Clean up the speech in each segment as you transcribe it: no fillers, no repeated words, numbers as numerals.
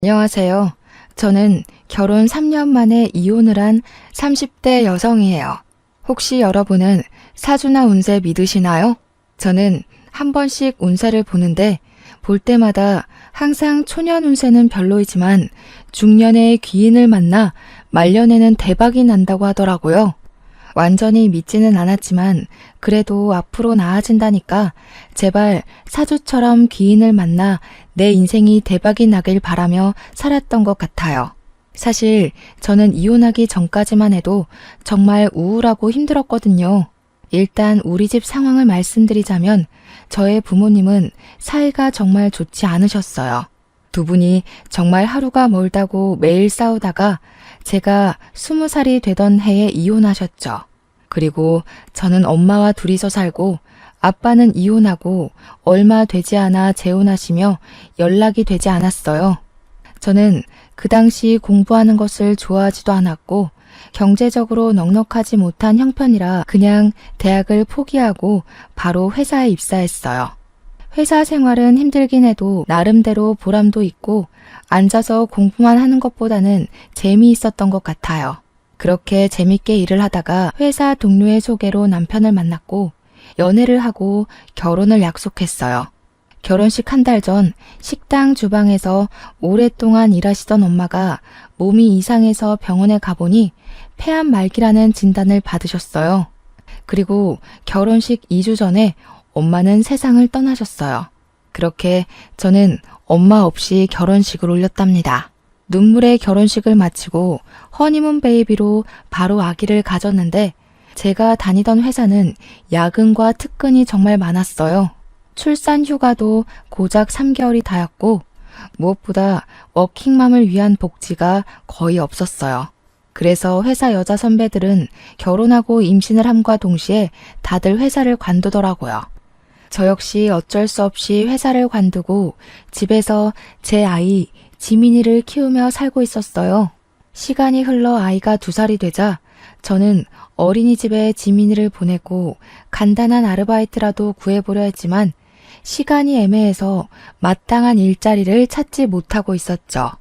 안녕하세요. 저는 결혼 3년 만에 이혼을 한 30대 여성이에요. 혹시 여러분은 사주나 운세 믿으시나요? 저는 한 번씩 운세를 보는데 볼 때마다 항상 초년 운세는 별로이지만 중년의 귀인을 만나 말년에는 대박이 난다고 하더라고요. 완전히 믿지는 않았지만 그래도 앞으로 나아진다니까 제발 사주처럼 귀인을 만나 내 인생이 대박이 나길 바라며 살았던 것 같아요. 사실 저는 이혼하기 전까지만 해도 정말 우울하고 힘들었거든요. 일단 우리 집 상황을 말씀드리자면 저의 부모님은 사이가 정말 좋지 않으셨어요. 두 분이 정말 하루가 멀다고 매일 싸우다가 제가 20살이 되던 해에 이혼하셨죠. 그리고 저는 엄마와 둘이서 살고 아빠는 이혼하고 얼마 되지 않아 재혼하시며 연락이 되지 않았어요. 저는 그 당시 공부하는 것을 좋아하지도 않았고 경제적으로 넉넉하지 못한 형편이라 그냥 대학을 포기하고 바로 회사에 입사했어요. 회사 생활은 힘들긴 해도 나름대로 보람도 있고 앉아서 공부만 하는 것보다는 재미있었던 것 같아요. 그렇게 재밌게 일을 하다가 회사 동료의 소개로 남편을 만났고 연애를 하고 결혼을 약속했어요. 결혼식 한 달 전 식당 주방에서 오랫동안 일하시던 엄마가 몸이 이상해서 병원에 가보니 폐암 말기라는 진단을 받으셨어요. 그리고 결혼식 2주 전에 엄마는 세상을 떠나셨어요. 그렇게 저는 엄마 없이 결혼식을 올렸답니다. 눈물의 결혼식을 마치고 허니문 베이비로 바로 아기를 가졌는데 제가 다니던 회사는 야근과 특근이 정말 많았어요. 출산 휴가도 고작 3개월이 다였고 무엇보다 워킹맘을 위한 복지가 거의 없었어요. 그래서 회사 여자 선배들은 결혼하고 임신을 함과 동시에 다들 회사를 관두더라고요. 저 역시 어쩔 수 없이 회사를 관두고 집에서 제 아이 지민이를 키우며 살고 있었어요. 시간이 흘러 아이가 2살이 되자 저는 어린이집에 지민이를 보내고 간단한 아르바이트라도 구해보려 했지만 시간이 애매해서 마땅한 일자리를 찾지 못하고 있었죠.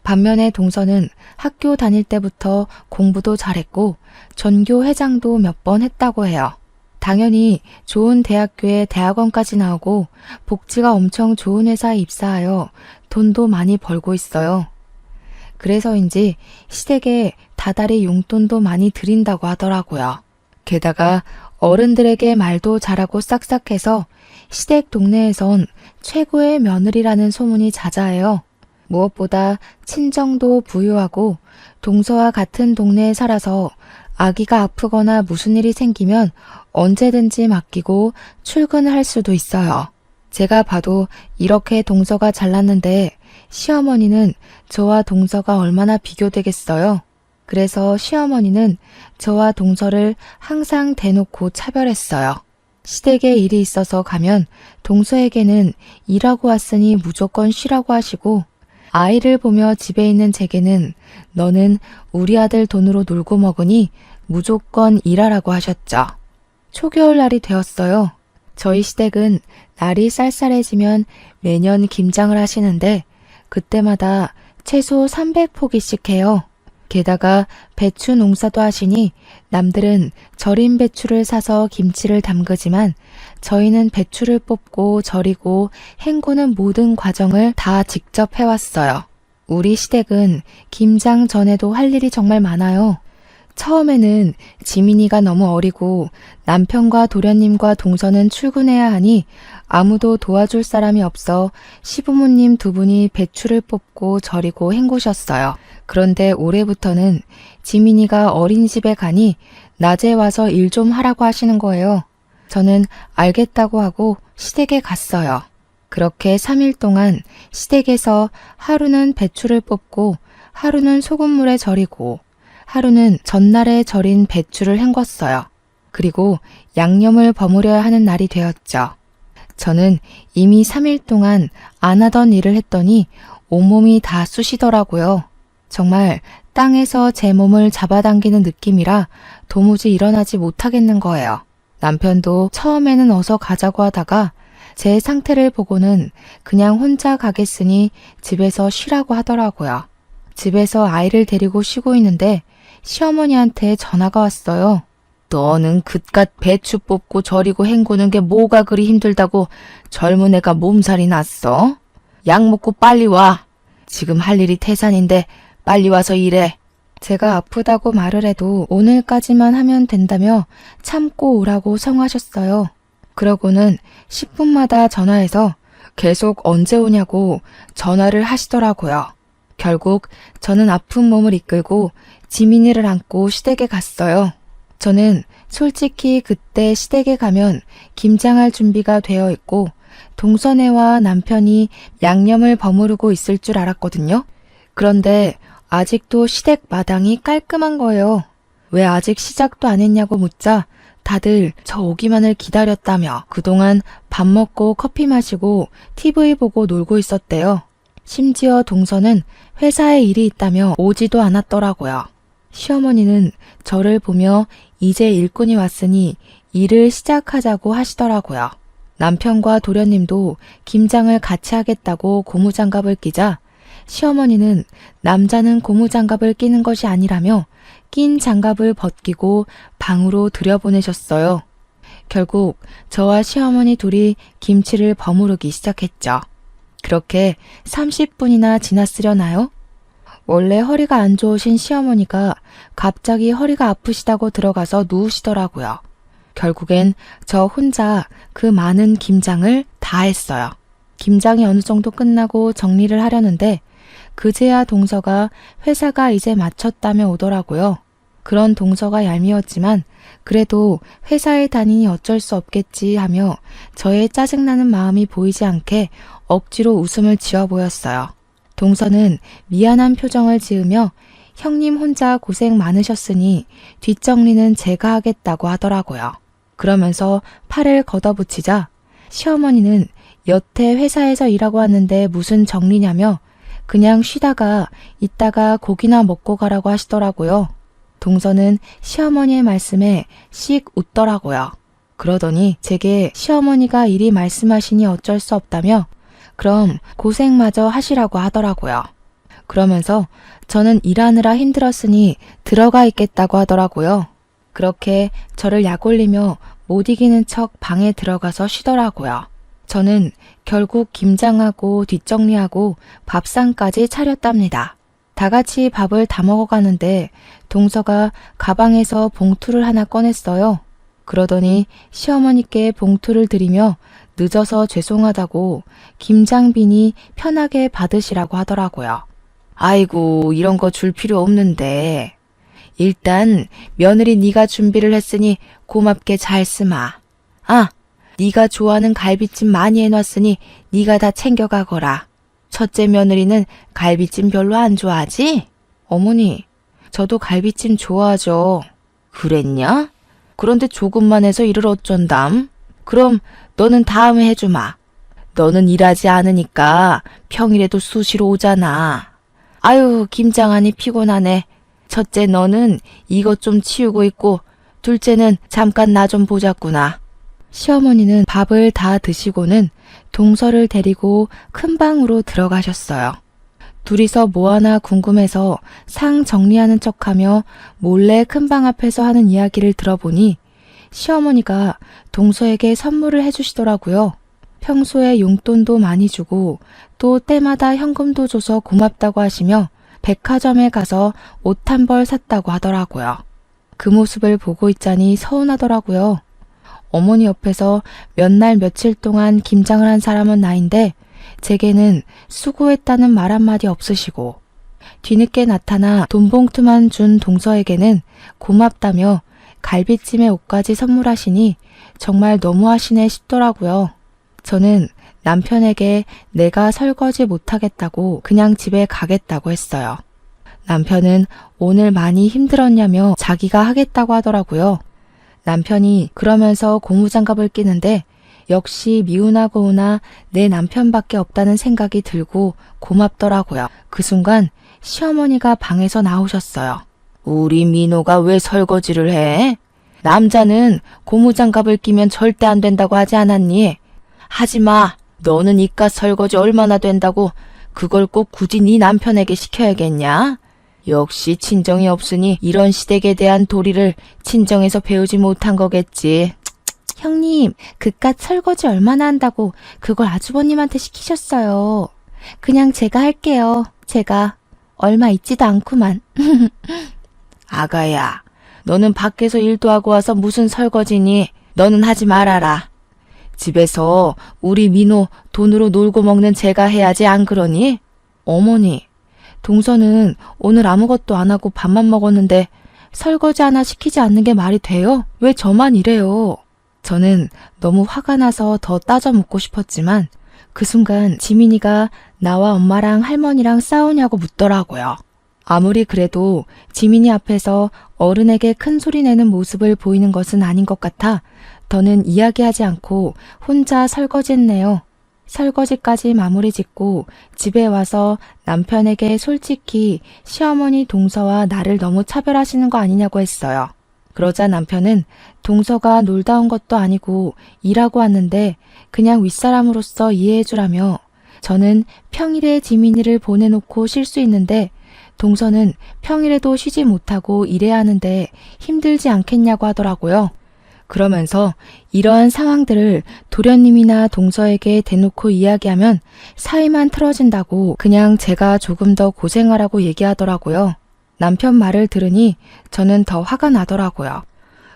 반면에 동서는 학교 다닐 때부터 공부도 잘했고 전교 회장도 몇 번 했다고 해요. 당연히 좋은 대학교에 대학원까지 나오고 복지가 엄청 좋은 회사에 입사하여 돈도 많이 벌고 있어요. 그래서인지 시댁에 다달이 용돈도 많이 드린다고 하더라고요. 게다가 어른들에게 말도 잘하고 싹싹해서 시댁 동네에선 최고의 며느리라는 소문이 자자해요. 무엇보다 친정도 부유하고 동서와 같은 동네에 살아서 아기가 아프거나 무슨 일이 생기면 언제든지 맡기고 출근을 할 수도 있어요. 제가 봐도 이렇게 동서가 잘났는데 시어머니는 저와 동서가 얼마나 비교되겠어요. 그래서 시어머니는 저와 동서를 항상 대놓고 차별했어요. 시댁에 일이 있어서 가면 동서에게는 일하고 왔으니 무조건 쉬라고 하시고 아이를 보며 집에 있는 제게는 너는 우리 아들 돈으로 놀고 먹으니 무조건 일하라고 하셨죠. 초겨울 날이 되었어요. 저희 시댁은 날이 쌀쌀해지면 매년 김장을 하시는데 그때마다 최소 300포기씩 해요. 게다가 배추 농사도 하시니 남들은 절인 배추를 사서 김치를 담그지만 저희는 배추를 뽑고 절이고 헹구는 모든 과정을 다 직접 해왔어요. 우리 시댁은 김장 전에도 할 일이 정말 많아요. 처음에는 지민이가 너무 어리고 남편과 도련님과 동서는 출근해야 하니 아무도 도와줄 사람이 없어 시부모님 2분이 배추를 뽑고 절이고 헹구셨어요. 그런데 올해부터는 지민이가 어린이집에 가니 낮에 와서 일 좀 하라고 하시는 거예요. 저는 알겠다고 하고 시댁에 갔어요. 그렇게 3일 동안 시댁에서 하루는 배추를 뽑고 하루는 소금물에 절이고 하루는 전날에 절인 배추를 헹궜어요. 그리고 양념을 버무려야 하는 날이 되었죠. 저는 이미 3일 동안 안 하던 일을 했더니 온몸이 다 쑤시더라고요. 정말 땅에서 제 몸을 잡아당기는 느낌이라 도무지 일어나지 못하겠는 거예요. 남편도 처음에는 어서 가자고 하다가 제 상태를 보고는 그냥 혼자 가겠으니 집에서 쉬라고 하더라고요. 집에서 아이를 데리고 쉬고 있는데 시어머니한테 전화가 왔어요. 너는 그깟 배추 뽑고 절이고 헹구는 게 뭐가 그리 힘들다고 젊은 애가 몸살이 났어? 약 먹고 빨리 와. 지금 할 일이 태산인데 빨리 와서 일해. 제가 아프다고 말을 해도 오늘까지만 하면 된다며 참고 오라고 성하셨어요. 그러고는 10분마다 전화해서 계속 언제 오냐고 전화를 하시더라고요. 결국 저는 아픈 몸을 이끌고 지민이를 안고 시댁에 갔어요. 저는 솔직히 그때 시댁에 가면 김장할 준비가 되어 있고 동선애와 남편이 양념을 버무르고 있을 줄 알았거든요. 그런데 아직도 시댁 마당이 깔끔한 거예요. 왜 아직 시작도 안 했냐고 묻자 다들 저 오기만을 기다렸다며 그동안 밥 먹고 커피 마시고 TV 보고 놀고 있었대요. 심지어 동서는 회사에 일이 있다며 오지도 않았더라고요. 시어머니는 저를 보며 이제 일꾼이 왔으니 일을 시작하자고 하시더라고요. 남편과 도련님도 김장을 같이 하겠다고 고무장갑을 끼자 시어머니는 남자는 고무장갑을 끼는 것이 아니라며 낀 장갑을 벗기고 방으로 들여보내셨어요. 결국 저와 시어머니 둘이 김치를 버무르기 시작했죠. 그렇게 30분이나 지났으려나요? 원래 허리가 안 좋으신 시어머니가 갑자기 허리가 아프시다고 들어가서 누우시더라고요. 결국엔 저 혼자 그 많은 김장을 다 했어요. 김장이 어느 정도 끝나고 정리를 하려는데 그제야 동서가 회사가 이제 마쳤다며 오더라고요. 그런 동서가 얄미웠지만 그래도 회사에 다니니 어쩔 수 없겠지 하며 저의 짜증나는 마음이 보이지 않게 억지로 웃음을 지어 보였어요. 동서는 미안한 표정을 지으며 형님 혼자 고생 많으셨으니 뒷정리는 제가 하겠다고 하더라고요. 그러면서 팔을 걷어붙이자 시어머니는 여태 회사에서 일하고 왔는데 무슨 정리냐며 그냥 쉬다가 이따가 고기나 먹고 가라고 하시더라고요. 동서는 시어머니의 말씀에 씩 웃더라고요. 그러더니 제게 시어머니가 이리 말씀하시니 어쩔 수 없다며 그럼 고생마저 하시라고 하더라고요. 그러면서 저는 일하느라 힘들었으니 들어가 있겠다고 하더라고요. 그렇게 저를 약올리며 못 이기는 척 방에 들어가서 쉬더라고요. 저는 결국 김장하고 뒷정리하고 밥상까지 차렸답니다. 다 같이 밥을 다 먹어가는데 동서가 가방에서 봉투를 하나 꺼냈어요. 그러더니 시어머니께 봉투를 드리며 늦어서 죄송하다고 김장비니 편하게 받으시라고 하더라고요. 아이고 이런 거 줄 필요 없는데 일단 며느리 네가 준비를 했으니 고맙게 잘 쓰마. 아, 네가 좋아하는 갈비찜 많이 해놨으니 네가 다 챙겨가거라. 첫째 며느리는 갈비찜 별로 안 좋아하지? 어머니, 저도 갈비찜 좋아하죠. 그랬냐? 그런데 조금만 해서 일을 어쩐담? 그럼 너는 다음에 해주마. 너는 일하지 않으니까 평일에도 수시로 오잖아. 아유, 김장하니 피곤하네. 첫째 너는 이것 좀 치우고 있고 둘째는 잠깐 나 좀 보자꾸나. 시어머니는 밥을 다 드시고는 동서를 데리고 큰 방으로 들어가셨어요. 둘이서 뭐 하나 궁금해서 상 정리하는 척하며 몰래 큰 방 앞에서 하는 이야기를 들어보니 시어머니가 동서에게 선물을 해주시더라고요. 평소에 용돈도 많이 주고 또 때마다 현금도 줘서 고맙다고 하시며 백화점에 가서 옷 한 벌 샀다고 하더라고요. 그 모습을 보고 있자니 서운하더라고요. 어머니 옆에서 몇 날 며칠 동안 김장을 한 사람은 나인데 제게는 수고했다는 말 한마디 없으시고 뒤늦게 나타나 돈 봉투만 준 동서에게는 고맙다며 갈비찜에 옷까지 선물하시니 정말 너무하시네 싶더라고요. 저는 남편에게 내가 설거지 못하겠다고 그냥 집에 가겠다고 했어요. 남편은 오늘 많이 힘들었냐며 자기가 하겠다고 하더라고요. 남편이 그러면서 고무장갑을 끼는데 역시 미우나 고우나 내 남편밖에 없다는 생각이 들고 고맙더라고요. 그 순간 시어머니가 방에서 나오셨어요. 우리 민호가 왜 설거지를 해? 남자는 고무장갑을 끼면 절대 안 된다고 하지 않았니? 하지마. 너는 이깟 설거지 얼마나 된다고 그걸 꼭 굳이 네 남편에게 시켜야겠냐? 역시 친정이 없으니 이런 시댁에 대한 도리를 친정에서 배우지 못한 거겠지. 형님, 그깟 설거지 얼마나 한다고 그걸 아주버님한테 시키셨어요. 그냥 제가 할게요. 제가 얼마 있지도 않구만. 아가야, 너는 밖에서 일도 하고 와서 무슨 설거지니? 너는 하지 말아라. 집에서 우리 민호 돈으로 놀고 먹는 제가 해야지 안 그러니? 어머니, 동서는 오늘 아무것도 안 하고 밥만 먹었는데 설거지 하나 시키지 않는 게 말이 돼요? 왜 저만 이래요? 저는 너무 화가 나서 더 따져 묻고 싶었지만 그 순간 지민이가 나와 엄마랑 할머니랑 싸우냐고 묻더라고요. 아무리 그래도 지민이 앞에서 어른에게 큰 소리 내는 모습을 보이는 것은 아닌 것 같아 더는 이야기하지 않고 혼자 설거지했네요. 설거지까지 마무리 짓고 집에 와서 남편에게 솔직히 시어머니 동서와 나를 너무 차별하시는 거 아니냐고 했어요. 그러자 남편은 동서가 놀다 온 것도 아니고 일하고 왔는데 그냥 윗사람으로서 이해해주라며 저는 평일에 지민이를 보내놓고 쉴 수 있는데 동서는 평일에도 쉬지 못하고 일해야 하는데 힘들지 않겠냐고 하더라고요. 그러면서 이러한 상황들을 도련님이나 동서에게 대놓고 이야기하면 사이만 틀어진다고 그냥 제가 조금 더 고생하라고 얘기하더라고요. 남편 말을 들으니 저는 더 화가 나더라고요.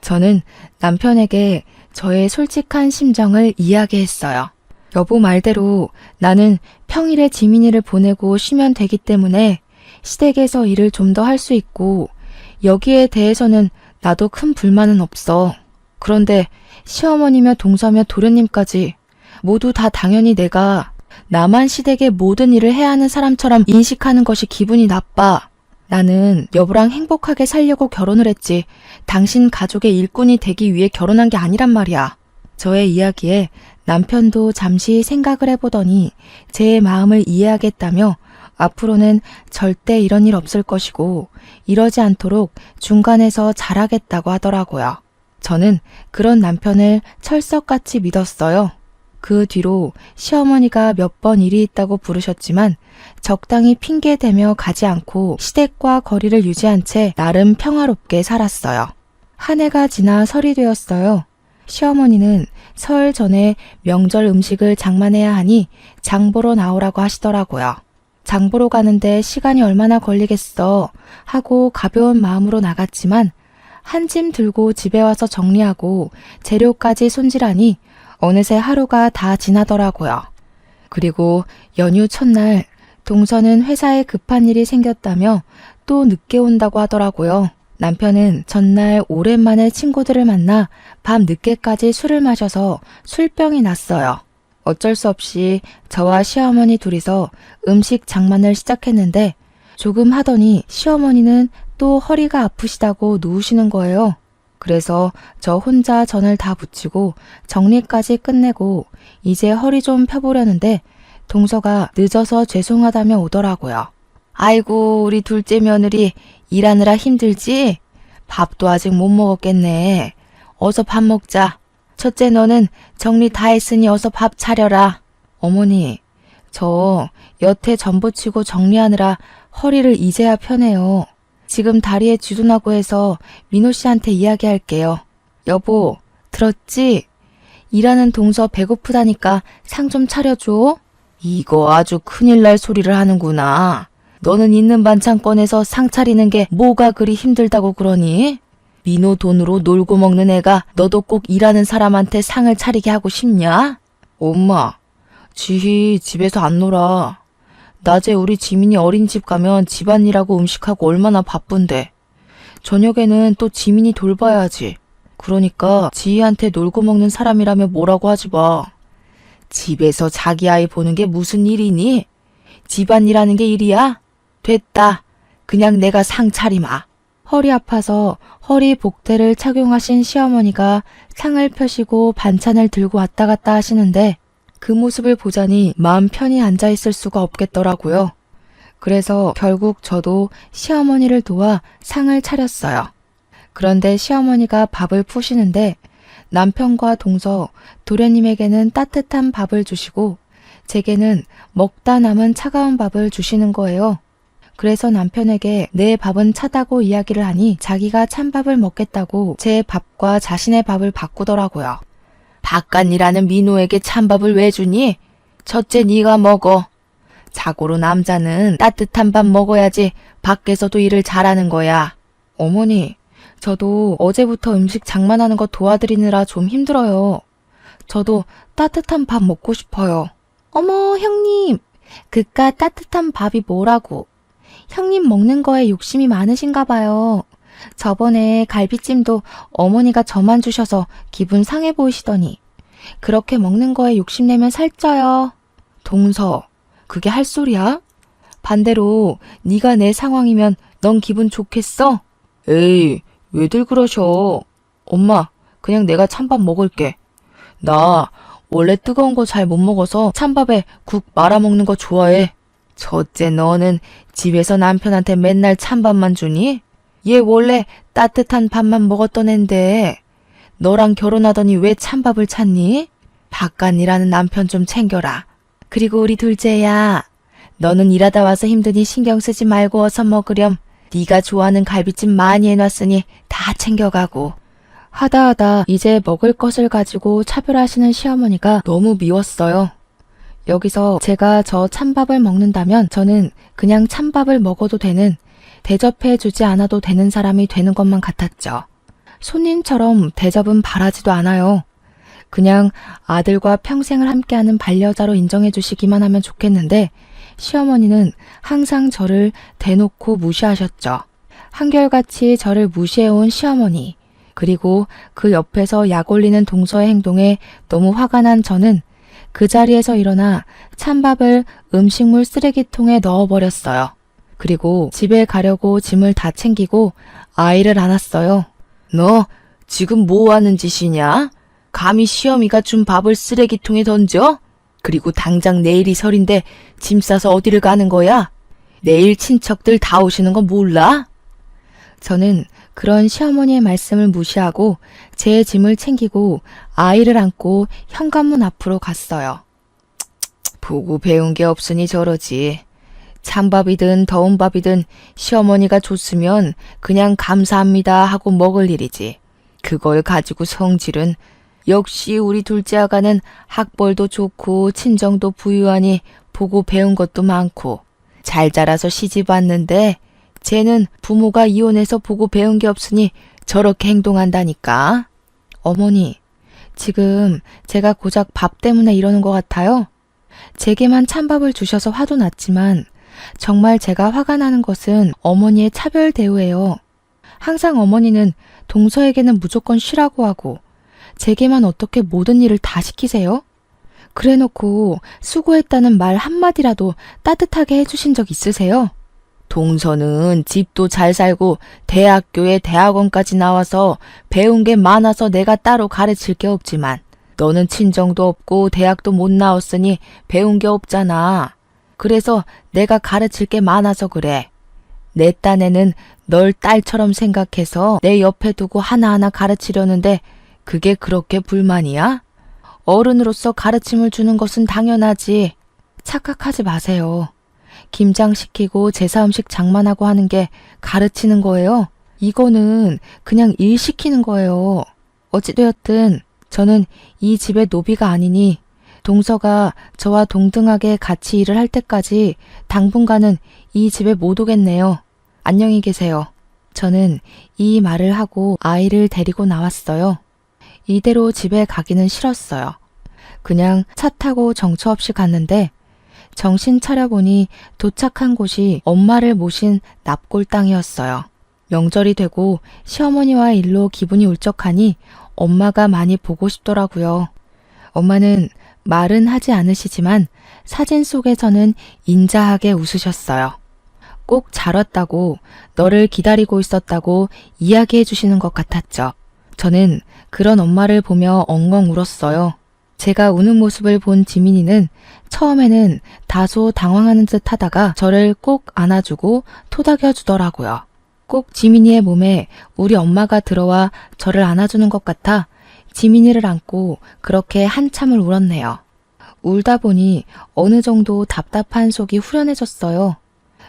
저는 남편에게 저의 솔직한 심정을 이야기했어요. 여보 말대로 나는 평일에 지민이를 보내고 쉬면 되기 때문에 시댁에서 일을 좀 더 할 수 있고 여기에 대해서는 나도 큰 불만은 없어. 그런데 시어머니며 동서며 도련님까지 모두 다 당연히 내가 나만 시댁의 모든 일을 해야 하는 사람처럼 인식하는 것이 기분이 나빠. 나는 여보랑 행복하게 살려고 결혼을 했지 당신 가족의 일꾼이 되기 위해 결혼한 게 아니란 말이야. 저의 이야기에 남편도 잠시 생각을 해보더니 제 마음을 이해하겠다며 앞으로는 절대 이런 일 없을 것이고 이러지 않도록 중간에서 잘하겠다고 하더라고요. 저는 그런 남편을 철석같이 믿었어요. 그 뒤로 시어머니가 몇 번 일이 있다고 부르셨지만 적당히 핑계대며 가지 않고 시댁과 거리를 유지한 채 나름 평화롭게 살았어요. 한 해가 지나 설이 되었어요. 시어머니는 설 전에 명절 음식을 장만해야 하니 장보러 나오라고 하시더라고요. 장보러 가는데 시간이 얼마나 걸리겠어 하고 가벼운 마음으로 나갔지만 한 짐 들고 집에 와서 정리하고 재료까지 손질하니 어느새 하루가 다 지나더라고요. 그리고 연휴 첫날 동서는 회사에 급한 일이 생겼다며 또 늦게 온다고 하더라고요. 남편은 전날 오랜만에 친구들을 만나 밤 늦게까지 술을 마셔서 술병이 났어요. 어쩔 수 없이 저와 시어머니 둘이서 음식 장만을 시작했는데 조금 하더니 시어머니는 또 허리가 아프시다고 누우시는 거예요. 그래서 저 혼자 전을 다 붙이고 정리까지 끝내고 이제 허리 좀 펴보려는데 동서가 늦어서 죄송하다며 오더라고요. 아이고 우리 둘째 며느리 일하느라 힘들지? 밥도 아직 못 먹었겠네. 어서 밥 먹자. 첫째 너는 정리 다 했으니 어서 밥 차려라. 어머니, 저 여태 전 부치고 정리하느라 허리를 이제야 펴네요. 지금 다리에 쥐도나고 해서 민호 씨한테 이야기할게요. 여보, 들었지? 일하는 동서 배고프다니까 상 좀 차려줘. 이거 아주 큰일 날 소리를 하는구나. 너는 있는 반찬 꺼내서 상 차리는 게 뭐가 그리 힘들다고 그러니? 민호 돈으로 놀고 먹는 애가 너도 꼭 일하는 사람한테 상을 차리게 하고 싶냐? 엄마, 지희 집에서 안 놀아. 낮에 우리 지민이 어린이집 가면 집안일하고 음식하고 얼마나 바쁜데. 저녁에는 또 지민이 돌봐야지. 그러니까 지희한테 놀고 먹는 사람이라면 뭐라고 하지 마. 집에서 자기 아이 보는 게 무슨 일이니? 집안일하는 게 일이야? 됐다. 그냥 내가 상 차리마. 허리 아파서 허리 복대를 착용하신 시어머니가 상을 펴시고 반찬을 들고 왔다 갔다 하시는데 그 모습을 보자니 마음 편히 앉아있을 수가 없겠더라고요. 그래서 결국 저도 시어머니를 도와 상을 차렸어요. 그런데 시어머니가 밥을 푸시는데 남편과 동서, 도련님에게는 따뜻한 밥을 주시고 제게는 먹다 남은 차가운 밥을 주시는 거예요. 그래서 남편에게 내 밥은 차다고 이야기를 하니 자기가 찬밥을 먹겠다고 제 밥과 자신의 밥을 바꾸더라고요. 바깥이라는 민호에게 찬밥을 왜 주니? 첫째 네가 먹어. 자고로 남자는 따뜻한 밥 먹어야지 밖에서도 일을 잘하는 거야. 어머니, 저도 어제부터 음식 장만하는 거 도와드리느라 좀 힘들어요. 저도 따뜻한 밥 먹고 싶어요. 어머, 형님, 그깟 따뜻한 밥이 뭐라고. 형님 먹는 거에 욕심이 많으신가 봐요. 저번에 갈비찜도 어머니가 저만 주셔서 기분 상해 보이시더니 그렇게 먹는 거에 욕심내면 살쪄요. 동서, 그게 할 소리야? 반대로 네가 내 상황이면 넌 기분 좋겠어? 에이, 왜들 그러셔? 엄마, 그냥 내가 찬밥 먹을게. 나 원래 뜨거운 거 잘 못 먹어서 찬밥에 국 말아 먹는 거 좋아해. 첫째, 너는 집에서 남편한테 맨날 찬밥만 주니? 얘 원래 따뜻한 밥만 먹었던 앤데 너랑 결혼하더니 왜 찬밥을 찾니? 바깥일하는 남편 좀 챙겨라. 그리고 우리 둘째야, 너는 일하다 와서 힘드니 신경 쓰지 말고 어서 먹으렴. 네가 좋아하는 갈비찜 많이 해놨으니 다 챙겨가고. 하다 이제 먹을 것을 가지고 차별하시는 시어머니가 너무 미웠어요. 여기서 제가 저 찬밥을 먹는다면 저는 그냥 찬밥을 먹어도 되는, 대접해 주지 않아도 되는 사람이 되는 것만 같았죠. 손님처럼 대접은 바라지도 않아요. 그냥 아들과 평생을 함께하는 반려자로 인정해 주시기만 하면 좋겠는데 시어머니는 항상 저를 대놓고 무시하셨죠. 한결같이 저를 무시해온 시어머니, 그리고 그 옆에서 약 올리는 동서의 행동에 너무 화가 난 저는 그 자리에서 일어나 찬밥을 음식물 쓰레기통에 넣어버렸어요. 그리고 집에 가려고 짐을 다 챙기고 아이를 안았어요. 너 지금 뭐 하는 짓이냐? 감히 시어미가 준 밥을 쓰레기통에 던져? 그리고 당장 내일이 설인데 짐 싸서 어디를 가는 거야? 내일 친척들 다 오시는 거 몰라? 저는 그런 시어머니의 말씀을 무시하고 제 짐을 챙기고 아이를 안고 현관문 앞으로 갔어요. 보고 배운 게 없으니 저러지. 찬밥이든 더운 밥이든 시어머니가 줬으면 그냥 감사합니다 하고 먹을 일이지. 그걸 가지고 성질은, 역시 우리 둘째 아가는 학벌도 좋고 친정도 부유하니 보고 배운 것도 많고 잘 자라서 시집 왔는데 쟤는 부모가 이혼해서 보고 배운 게 없으니 저렇게 행동한다니까. 어머니, 지금 제가 고작 밥 때문에 이러는 것 같아요? 제게만 찬밥을 주셔서 화도 났지만 정말 제가 화가 나는 것은 어머니의 차별 대우예요. 항상 어머니는 동서에게는 무조건 쉬라고 하고 제게만 어떻게 모든 일을 다 시키세요? 그래놓고 수고했다는 말 한마디라도 따뜻하게 해주신 적 있으세요? 동서는 집도 잘 살고 대학교에 대학원까지 나와서 배운 게 많아서 내가 따로 가르칠 게 없지만 너는 친정도 없고 대학도 못 나왔으니 배운 게 없잖아. 그래서 내가 가르칠 게 많아서 그래. 내 딴에는 널 딸처럼 생각해서 내 옆에 두고 하나하나 가르치려는데 그게 그렇게 불만이야? 어른으로서 가르침을 주는 것은 당연하지. 착각하지 마세요. 김장시키고 제사음식 장만하고 하는 게 가르치는 거예요? 이거는 그냥 일 시키는 거예요. 어찌되었든 저는 이 집의 노비가 아니니 동서가 저와 동등하게 같이 일을 할 때까지 당분간은 이 집에 못 오겠네요. 안녕히 계세요. 저는 이 말을 하고 아이를 데리고 나왔어요. 이대로 집에 가기는 싫었어요. 그냥 차 타고 정처 없이 갔는데 정신 차려보니 도착한 곳이 엄마를 모신 납골 땅이었어요. 명절이 되고 시어머니와 일로 기분이 울적하니 엄마가 많이 보고 싶더라고요. 엄마는 말은 하지 않으시지만 사진 속에서는 인자하게 웃으셨어요. 꼭 잘 왔다고, 너를 기다리고 있었다고 이야기해 주시는 것 같았죠. 저는 그런 엄마를 보며 엉엉 울었어요. 제가 우는 모습을 본 지민이는 처음에는 다소 당황하는 듯 하다가 저를 꼭 안아주고 토닥여 주더라고요. 꼭 지민이의 몸에 우리 엄마가 들어와 저를 안아주는 것 같아 지민이를 안고 그렇게 한참을 울었네요. 울다 보니 어느 정도 답답한 속이 후련해졌어요.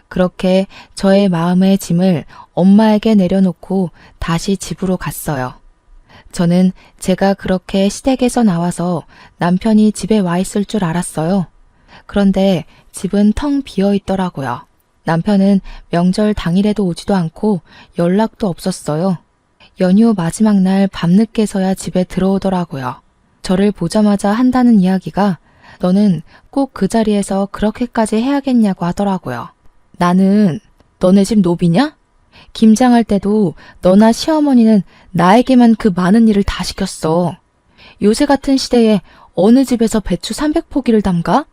그렇게 저의 마음의 짐을 엄마에게 내려놓고 다시 집으로 갔어요. 저는 제가 그렇게 시댁에서 나와서 남편이 집에 와 있을 줄 알았어요. 그런데 집은 텅 비어 있더라고요. 남편은 명절 당일에도 오지도 않고 연락도 없었어요. 연휴 마지막 날 밤늦게서야 집에 들어오더라고요. 저를 보자마자 한다는 이야기가 너는 꼭 그 자리에서 그렇게까지 해야겠냐고 하더라고요. 나는 너네 집 노비냐? 김장할 때도 너나 시어머니는 나에게만 그 많은 일을 다 시켰어. 요새 같은 시대에 어느 집에서 배추 300포기를 담가?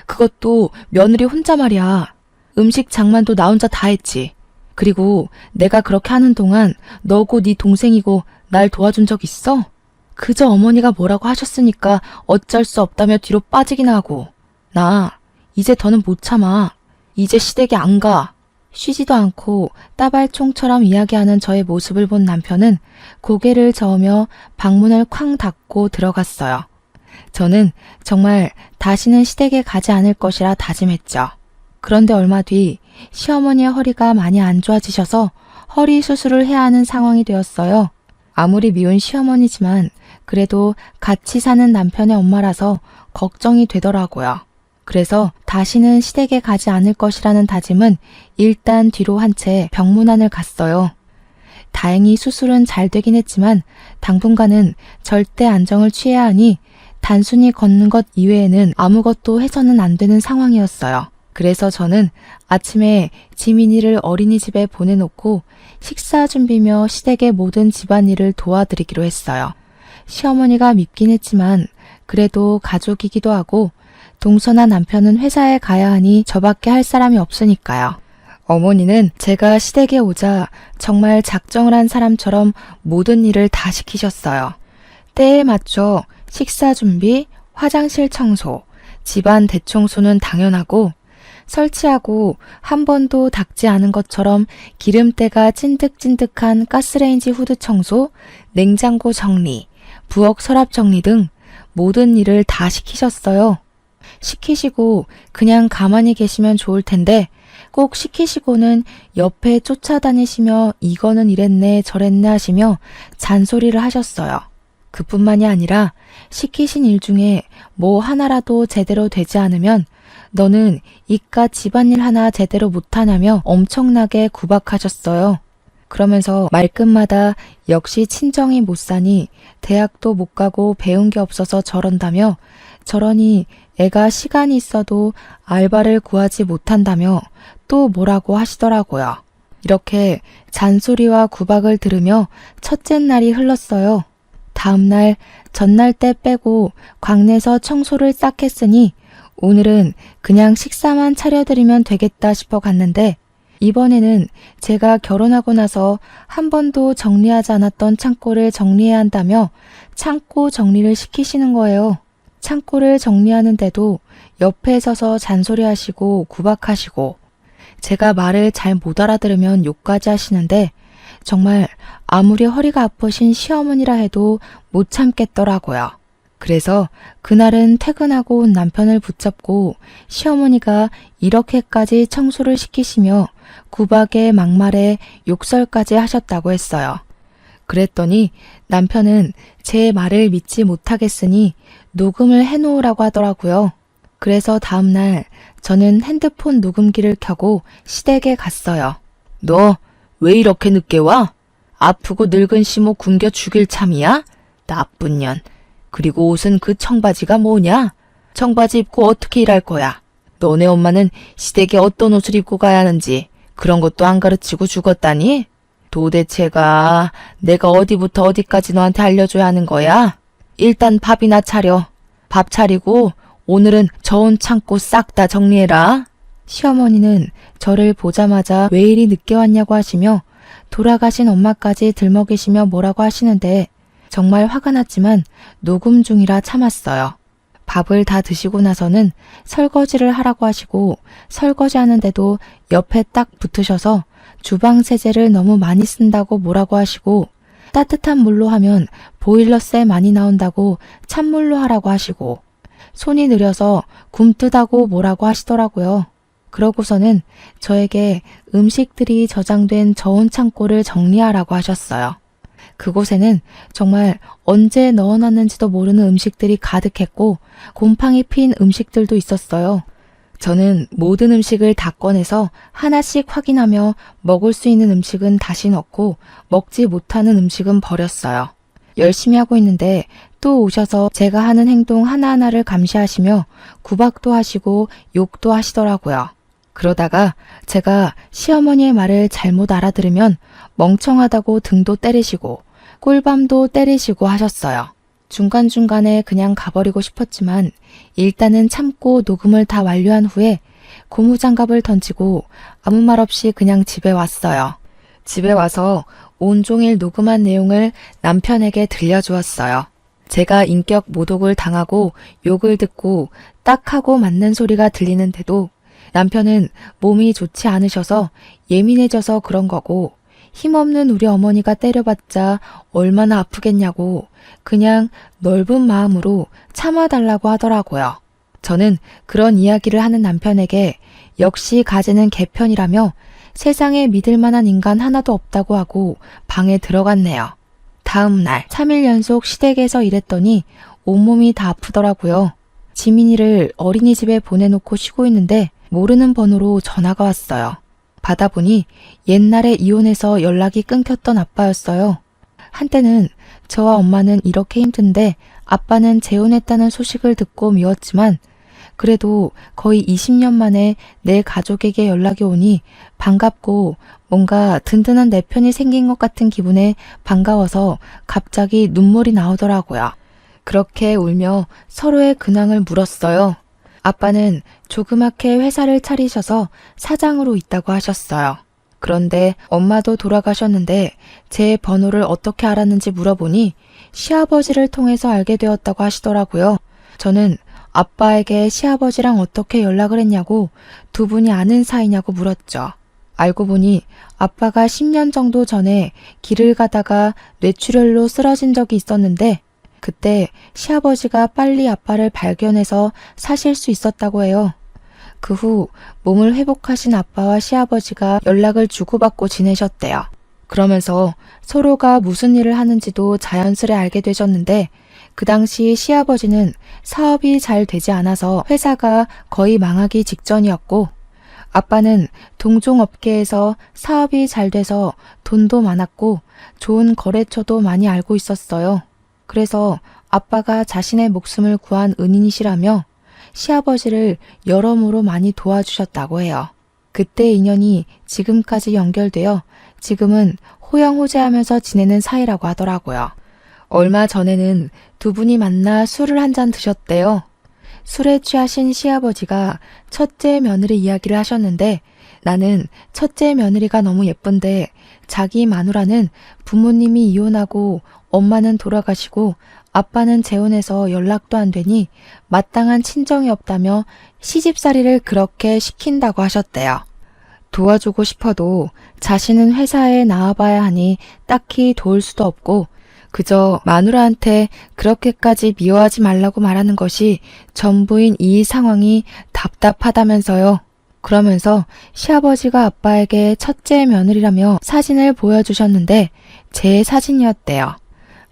그것도 며느리 혼자 말이야. 음식 장만도 나 혼자 다 했지. 그리고 내가 그렇게 하는 동안 너고 네 동생이고 날 도와준 적 있어? 그저 어머니가 뭐라고 하셨으니까 어쩔 수 없다며 뒤로 빠지기나 하고. 나 이제 더는 못 참아. 이제 시댁에 안 가. 쉬지도 않고 따발총처럼 이야기하는 저의 모습을 본 남편은 고개를 저으며 방문을 쾅 닫고 들어갔어요. 저는 정말 다시는 시댁에 가지 않을 것이라 다짐했죠. 그런데 얼마 뒤 시어머니의 허리가 많이 안 좋아지셔서 허리 수술을 해야 하는 상황이 되었어요. 아무리 미운 시어머니지만 그래도 같이 사는 남편의 엄마라서 걱정이 되더라고요. 그래서 다시는 시댁에 가지 않을 것이라는 다짐은 일단 뒤로 한 채 병문안을 갔어요. 다행히 수술은 잘 되긴 했지만 당분간은 절대 안정을 취해야 하니 단순히 걷는 것 이외에는 아무것도 해서는 안 되는 상황이었어요. 그래서 저는 아침에 지민이를 어린이집에 보내놓고 식사 준비며 시댁의 모든 집안일을 도와드리기로 했어요. 시어머니가 밉긴 했지만 그래도 가족이기도 하고 동서나 남편은 회사에 가야 하니 저밖에 할 사람이 없으니까요. 어머니는 제가 시댁에 오자 정말 작정을 한 사람처럼 모든 일을 다 시키셨어요. 때에 맞춰 식사 준비, 화장실 청소, 집안 대청소는 당연하고 설치하고 한 번도 닦지 않은 것처럼 기름때가 찐득찐득한 가스레인지 후드 청소, 냉장고 정리, 부엌 서랍 정리 등 모든 일을 다 시키셨어요. 시키시고 그냥 가만히 계시면 좋을 텐데 꼭 시키시고는 옆에 쫓아다니시며 이거는 이랬네 저랬네 하시며 잔소리를 하셨어요. 그뿐만이 아니라 시키신 일 중에 뭐 하나라도 제대로 되지 않으면 너는 이깟 집안일 하나 제대로 못하냐며 엄청나게 구박하셨어요. 그러면서 말끝마다 역시 친정이 못 사니 대학도 못 가고 배운 게 없어서 저런다며 저러니 애가 시간이 있어도 알바를 구하지 못한다며 또 뭐라고 하시더라고요. 이렇게 잔소리와 구박을 들으며 첫째 날이 흘렀어요. 다음 날, 전날 때 빼고 광내서 청소를 싹 했으니 오늘은 그냥 식사만 차려드리면 되겠다 싶어 갔는데 이번에는 제가 결혼하고 나서 한 번도 정리하지 않았던 창고를 정리해야 한다며 창고 정리를 시키시는 거예요. 창고를 정리하는데도 옆에 서서 잔소리하시고 구박하시고 제가 말을 잘 못 알아들으면 욕까지 하시는데 정말 아무리 허리가 아프신 시어머니라 해도 못 참겠더라고요. 그래서 그날은 퇴근하고 온 남편을 붙잡고 시어머니가 이렇게까지 청소를 시키시며 구박에 막말에 욕설까지 하셨다고 했어요. 그랬더니 남편은 제 말을 믿지 못하겠으니 녹음을 해놓으라고 하더라고요. 그래서 다음날 저는 핸드폰 녹음기를 켜고 시댁에 갔어요. 너 왜 이렇게 늦게 와? 아프고 늙은 시모 굶겨 죽일 참이야? 나쁜 년. 그리고 옷은 그 청바지가 뭐냐? 청바지 입고 어떻게 일할 거야? 너네 엄마는 시댁에 어떤 옷을 입고 가야 하는지 그런 것도 안 가르치고 죽었다니? 도대체가 내가 어디부터 어디까지 너한테 알려줘야 하는 거야? 일단 밥이나 차려. 밥 차리고 오늘은 저온 창고 싹 다 정리해라. 시어머니는 저를 보자마자 왜 이리 늦게 왔냐고 하시며 돌아가신 엄마까지 들먹이시며 뭐라고 하시는데 정말 화가 났지만 녹음 중이라 참았어요. 밥을 다 드시고 나서는 설거지를 하라고 하시고 설거지하는데도 옆에 딱 붙으셔서 주방 세제를 너무 많이 쓴다고 뭐라고 하시고 따뜻한 물로 하면 보일러세 많이 나온다고 찬물로 하라고 하시고 손이 느려서 굼뜨다고 뭐라고 하시더라고요. 그러고서는 저에게 음식들이 저장된 저온 창고를 정리하라고 하셨어요. 그곳에는 정말 언제 넣어놨는지도 모르는 음식들이 가득했고 곰팡이 핀 음식들도 있었어요. 저는 모든 음식을 다 꺼내서 하나씩 확인하며 먹을 수 있는 음식은 다시 넣고 먹지 못하는 음식은 버렸어요. 열심히 하고 있는데 또 오셔서 제가 하는 행동 하나하나를 감시하시며 구박도 하시고 욕도 하시더라고요. 그러다가 제가 시어머니의 말을 잘못 알아들으면 멍청하다고 등도 때리시고 꿀밤도 때리시고 하셨어요. 중간중간에 그냥 가버리고 싶었지만 일단은 참고 녹음을 다 완료한 후에 고무장갑을 던지고 아무 말 없이 그냥 집에 왔어요. 집에 와서 온종일 녹음한 내용을 남편에게 들려주었어요. 제가 인격 모독을 당하고 욕을 듣고 딱 하고 맞는 소리가 들리는데도 남편은 몸이 좋지 않으셔서 예민해져서 그런 거고 힘없는 우리 어머니가 때려봤자 얼마나 아프겠냐고 그냥 넓은 마음으로 참아달라고 하더라고요. 저는 그런 이야기를 하는 남편에게 역시 가지는 개편이라며 세상에 믿을 만한 인간 하나도 없다고 하고 방에 들어갔네요. 다음 날 3일 연속 시댁에서 일했더니 온몸이 다 아프더라고요. 지민이를 어린이집에 보내놓고 쉬고 있는데 모르는 번호로 전화가 왔어요. 받아보니 옛날에 이혼해서 연락이 끊겼던 아빠였어요. 한때는 저와 엄마는 이렇게 힘든데 아빠는 재혼했다는 소식을 듣고 미웠지만 그래도 거의 20년 만에 내 가족에게 연락이 오니 반갑고 뭔가 든든한 내 편이 생긴 것 같은 기분에 반가워서 갑자기 눈물이 나오더라고요. 그렇게 울며 서로의 근황을 물었어요. 아빠는 조그맣게 회사를 차리셔서 사장으로 있다고 하셨어요. 그런데 엄마도 돌아가셨는데 제 번호를 어떻게 알았는지 물어보니 시아버지를 통해서 알게 되었다고 하시더라고요. 저는 아빠에게 시아버지랑 어떻게 연락을 했냐고 두 분이 아는 사이냐고 물었죠. 알고 보니 아빠가 10년 정도 전에 길을 가다가 뇌출혈로 쓰러진 적이 있었는데 그때 시아버지가 빨리 아빠를 발견해서 사실 수 있었다고 해요. 그 후 몸을 회복하신 아빠와 시아버지가 연락을 주고받고 지내셨대요. 그러면서 서로가 무슨 일을 하는지도 자연스레 알게 되셨는데 그 당시 시아버지는 사업이 잘 되지 않아서 회사가 거의 망하기 직전이었고 아빠는 동종업계에서 사업이 잘 돼서 돈도 많았고 좋은 거래처도 많이 알고 있었어요. 그래서 아빠가 자신의 목숨을 구한 은인이시라며 시아버지를 여러모로 많이 도와주셨다고 해요. 그때 인연이 지금까지 연결되어 지금은 호영호재하면서 지내는 사이라고 하더라고요. 얼마 전에는 두 분이 만나 술을 한 잔 드셨대요. 술에 취하신 시아버지가 첫째 며느리 이야기를 하셨는데 나는 첫째 며느리가 너무 예쁜데 자기 마누라는 부모님이 이혼하고 엄마는 돌아가시고 아빠는 재혼해서 연락도 안 되니 마땅한 친정이 없다며 시집살이를 그렇게 시킨다고 하셨대요. 도와주고 싶어도 자신은 회사에 나와봐야 하니 딱히 도울 수도 없고 그저 마누라한테 그렇게까지 미워하지 말라고 말하는 것이 전부인 이 상황이 답답하다면서요. 그러면서 시아버지가 아빠에게 첫째 며느리라며 사진을 보여주셨는데 제 사진이었대요.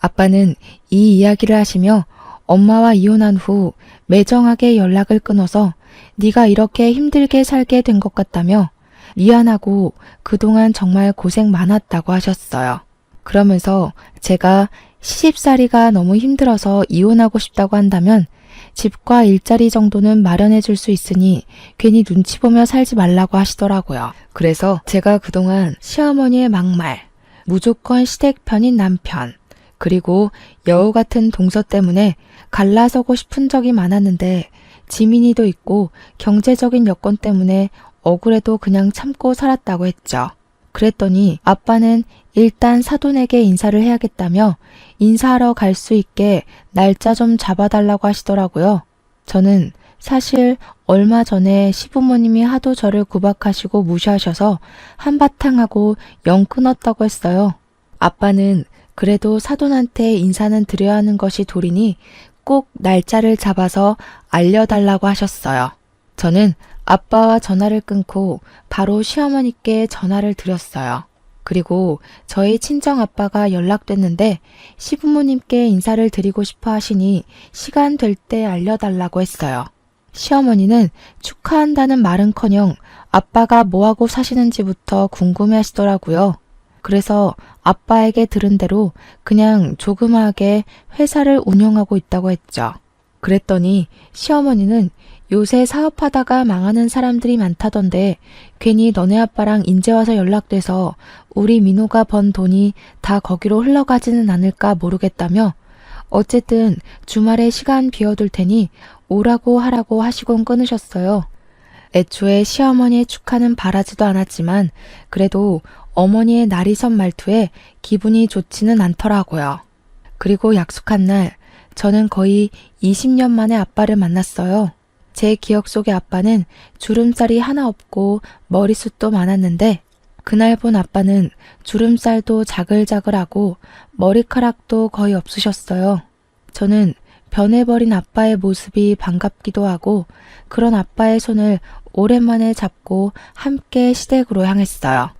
아빠는 이 이야기를 하시며 엄마와 이혼한 후 매정하게 연락을 끊어서 네가 이렇게 힘들게 살게 된 것 같다며 미안하고 그동안 정말 고생 많았다고 하셨어요. 그러면서 제가 시집살이가 너무 힘들어서 이혼하고 싶다고 한다면 집과 일자리 정도는 마련해 줄 수 있으니 괜히 눈치 보며 살지 말라고 하시더라고요. 그래서 제가 그동안 시어머니의 막말, 무조건 시댁 편인 남편, 그리고 여우 같은 동서 때문에 갈라서고 싶은 적이 많았는데 지민이도 있고 경제적인 여건 때문에 억울해도 그냥 참고 살았다고 했죠. 그랬더니 아빠는 일단 사돈에게 인사를 해야겠다며 인사하러 갈 수 있게 날짜 좀 잡아달라고 하시더라고요. 저는 사실 얼마 전에 시부모님이 하도 저를 구박하시고 무시하셔서 한바탕 하고 영 끊었다고 했어요. 아빠는 그래도 사돈한테 인사는 드려야 하는 것이 도리니 꼭 날짜를 잡아서 알려달라고 하셨어요. 저는 아빠와 전화를 끊고 바로 시어머니께 전화를 드렸어요. 그리고 저희 친정 아빠가 연락됐는데 시부모님께 인사를 드리고 싶어 하시니 시간 될 때 알려달라고 했어요. 시어머니는 축하한다는 말은커녕 아빠가 뭐하고 사시는지부터 궁금해 하시더라고요. 그래서 아빠에게 들은 대로 그냥 조그마하게 회사를 운영하고 있다고 했죠. 그랬더니 시어머니는 요새 사업하다가 망하는 사람들이 많다던데 괜히 너네 아빠랑 인제 와서 연락돼서 우리 민호가 번 돈이 다 거기로 흘러가지는 않을까 모르겠다며 어쨌든 주말에 시간 비워둘 테니 오라고 하라고 하시곤 끊으셨어요. 애초에 시어머니의 축하는 바라지도 않았지만 그래도 어머니의 날이 선 말투에 기분이 좋지는 않더라고요. 그리고 약속한 날 저는 거의 20년 만에 아빠를 만났어요. 제 기억 속의 아빠는 주름살이 하나 없고 머리숱도 많았는데 그날 본 아빠는 주름살도 자글자글하고 머리카락도 거의 없으셨어요. 저는 변해버린 아빠의 모습이 반갑기도 하고 그런 아빠의 손을 오랜만에 잡고 함께 시댁으로 향했어요.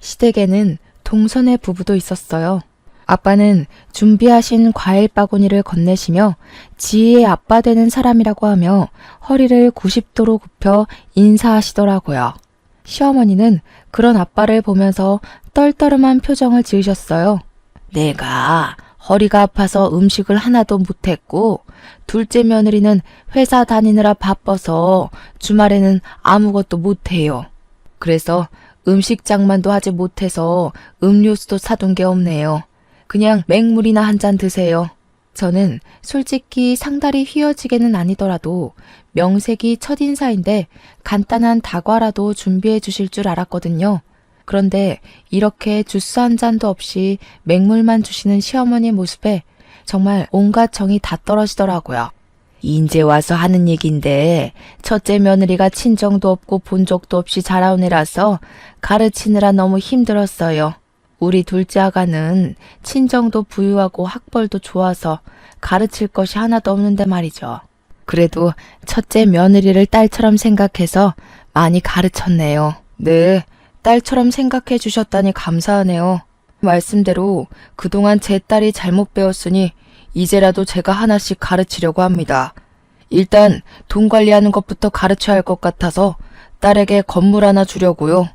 시댁에는 동선의 부부도 있었어요. 아빠는 준비하신 과일 바구니를 건네시며 지희의 아빠 되는 사람이라고 하며 허리를 90도로 굽혀 인사하시더라고요. 시어머니는 그런 아빠를 보면서 떨떠름한 표정을 지으셨어요. 내가 허리가 아파서 음식을 하나도 못했고 둘째 며느리는 회사 다니느라 바빠서 주말에는 아무것도 못해요. 그래서 음식 장만도 하지 못해서 음료수도 사둔 게 없네요. 그냥 맹물이나 한 잔 드세요. 저는 솔직히 상다리 휘어지게는 아니더라도 명색이 첫인사인데 간단한 다과라도 준비해 주실 줄 알았거든요. 그런데 이렇게 주스 한 잔도 없이 맹물만 주시는 시어머니 모습에 정말 온갖 정이 다 떨어지더라고요. 인제 와서 하는 얘긴데 첫째 며느리가 친정도 없고 본 적도 없이 자라온 애라서 가르치느라 너무 힘들었어요. 우리 둘째 아가는 친정도 부유하고 학벌도 좋아서 가르칠 것이 하나도 없는데 말이죠. 그래도 첫째 며느리를 딸처럼 생각해서 많이 가르쳤네요. 네, 딸처럼 생각해 주셨다니 감사하네요. 말씀대로 그동안 제 딸이 잘못 배웠으니 이제라도 제가 하나씩 가르치려고 합니다. 일단 돈 관리하는 것부터 가르쳐야 할 것 같아서 딸에게 건물 하나 주려고요.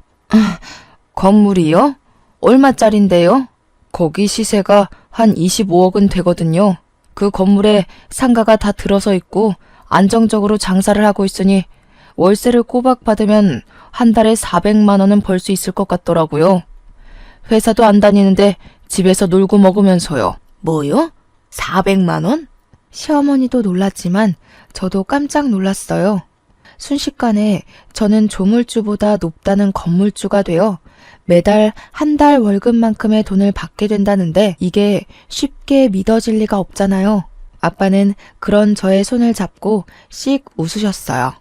건물이요? 얼마짜린데요? 거기 시세가 한 25억은 되거든요. 그 건물에 상가가 다 들어서 있고 안정적으로 장사를 하고 있으니 월세를 꼬박 받으면 한 달에 400만 원은 벌 수 있을 것 같더라고요. 회사도 안 다니는데 집에서 놀고 먹으면서요. 뭐요? 400만 원? 시어머니도 놀랐지만 저도 깜짝 놀랐어요. 순식간에 저는 조물주보다 높다는 건물주가 되어 매달 한 달 월급만큼의 돈을 받게 된다는데 이게 쉽게 믿어질 리가 없잖아요. 아빠는 그런 저의 손을 잡고 씩 웃으셨어요.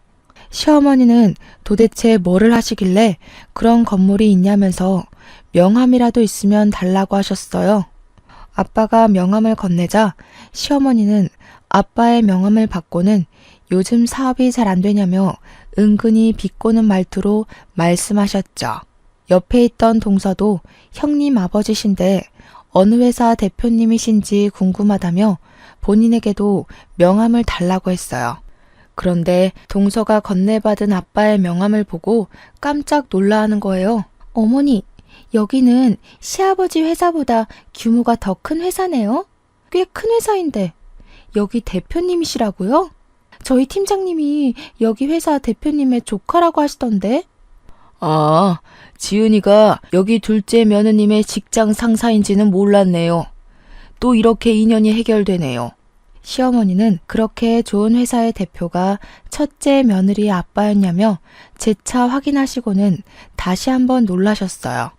시어머니는 도대체 뭐를 하시길래 그런 건물이 있냐면서 명함이라도 있으면 달라고 하셨어요. 아빠가 명함을 건네자 시어머니는 아빠의 명함을 받고는 요즘 사업이 잘 안 되냐며 은근히 비꼬는 말투로 말씀하셨죠. 옆에 있던 동서도 형님 아버지신데 어느 회사 대표님이신지 궁금하다며 본인에게도 명함을 달라고 했어요. 그런데 동서가 건네받은 아빠의 명함을 보고 깜짝 놀라하는 거예요. 어머니, 여기는 시아버지 회사보다 규모가 더 큰 회사네요? 꽤 큰 회사인데 여기 대표님이시라고요? 저희 팀장님이 여기 회사 대표님의 조카라고 하시던데? 아, 지은이가 여기 둘째 며느님의 직장 상사인지는 몰랐네요. 또 이렇게 인연이 해결되네요. 시어머니는 그렇게 좋은 회사의 대표가 첫째 며느리의 아빠였냐며 재차 확인하시고는 다시 한번 놀라셨어요.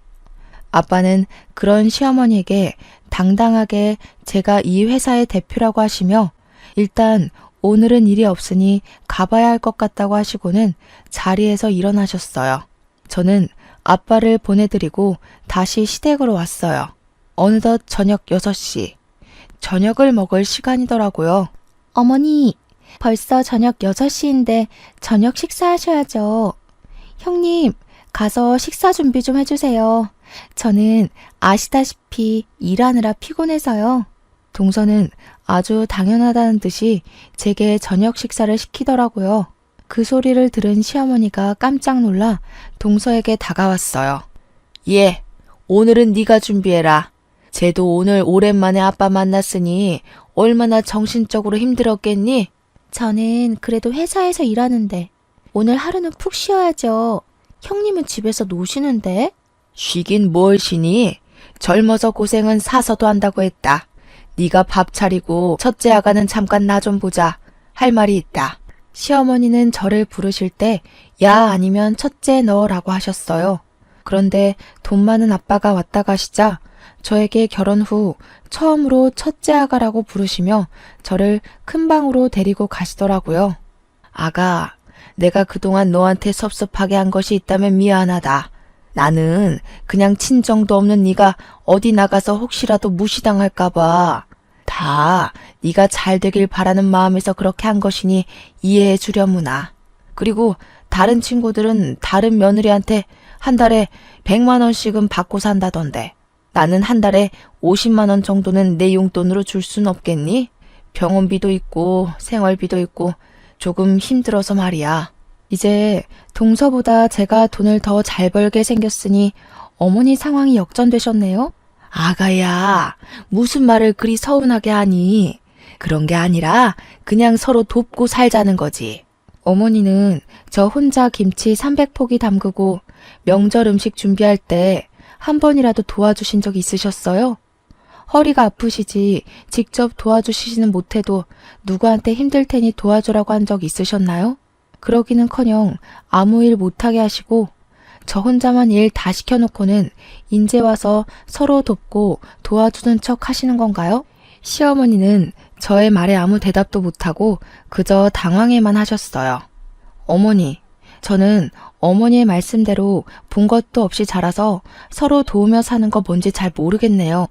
아빠는 그런 시어머니에게 당당하게 제가 이 회사의 대표라고 하시며 일단 오늘은 일이 없으니 가봐야 할 것 같다고 하시고는 자리에서 일어나셨어요. 저는 아빠를 보내드리고 다시 시댁으로 왔어요. 어느덧 저녁 6시. 저녁을 먹을 시간이더라고요. 어머니, 벌써 저녁 6시인데 저녁 식사하셔야죠. 형님, 가서 식사 준비 좀 해주세요. 저는 아시다시피 일하느라 피곤해서요. 동서는 아주 당연하다는 듯이 제게 저녁 식사를 시키더라고요. 그 소리를 들은 시어머니가 깜짝 놀라 동서에게 다가왔어요. 예, 오늘은 네가 준비해라. 쟤도 오늘 오랜만에 아빠 만났으니 얼마나 정신적으로 힘들었겠니? 저는 그래도 회사에서 일하는데 오늘 하루는 푹 쉬어야죠. 형님은 집에서 노시는데? 쉬긴 뭘 쉬니? 젊어서 고생은 사서도 한다고 했다. 네가 밥 차리고 첫째 아가는 잠깐 나 좀 보자. 할 말이 있다. 시어머니는 저를 부르실 때 야 아니면 첫째 너라고 하셨어요. 그런데 돈 많은 아빠가 왔다 가시자 저에게 결혼 후 처음으로 첫째 아가라고 부르시며 저를 큰 방으로 데리고 가시더라고요. 아가, 내가 그동안 너한테 섭섭하게 한 것이 있다면 미안하다. 나는 그냥 친정도 없는 네가 어디 나가서 혹시라도 무시당할까 봐. 다 네가 잘 되길 바라는 마음에서 그렇게 한 것이니 이해해 주려무나. 그리고 다른 친구들은 다른 며느리한테 한 달에 100만 원씩은 받고 산다던데. 나는 한 달에 50만 원 정도는 내 용돈으로 줄 순 없겠니? 병원비도 있고 생활비도 있고 조금 힘들어서 말이야. 이제 동서보다 제가 돈을 더 잘 벌게 생겼으니 어머니 상황이 역전되셨네요. 아가야, 무슨 말을 그리 서운하게 하니? 그런 게 아니라 그냥 서로 돕고 살자는 거지. 어머니는 저 혼자 김치 300포기 담그고 명절 음식 준비할 때 한 번이라도 도와주신 적 있으셨어요? 허리가 아프시지 직접 도와주시지는 못해도 누구한테 힘들 테니 도와주라고 한 적 있으셨나요? 그러기는커녕 아무 일 못하게 하시고 저 혼자만 일 다 시켜놓고는 인제 와서 서로 돕고 도와주는 척 하시는 건가요? 시어머니는 저의 말에 아무 대답도 못하고 그저 당황해만 하셨어요. 어머니, 저는 어머니의 말씀대로 본 것도 없이 자라서 서로 도우며 사는 거 뭔지 잘 모르겠네요.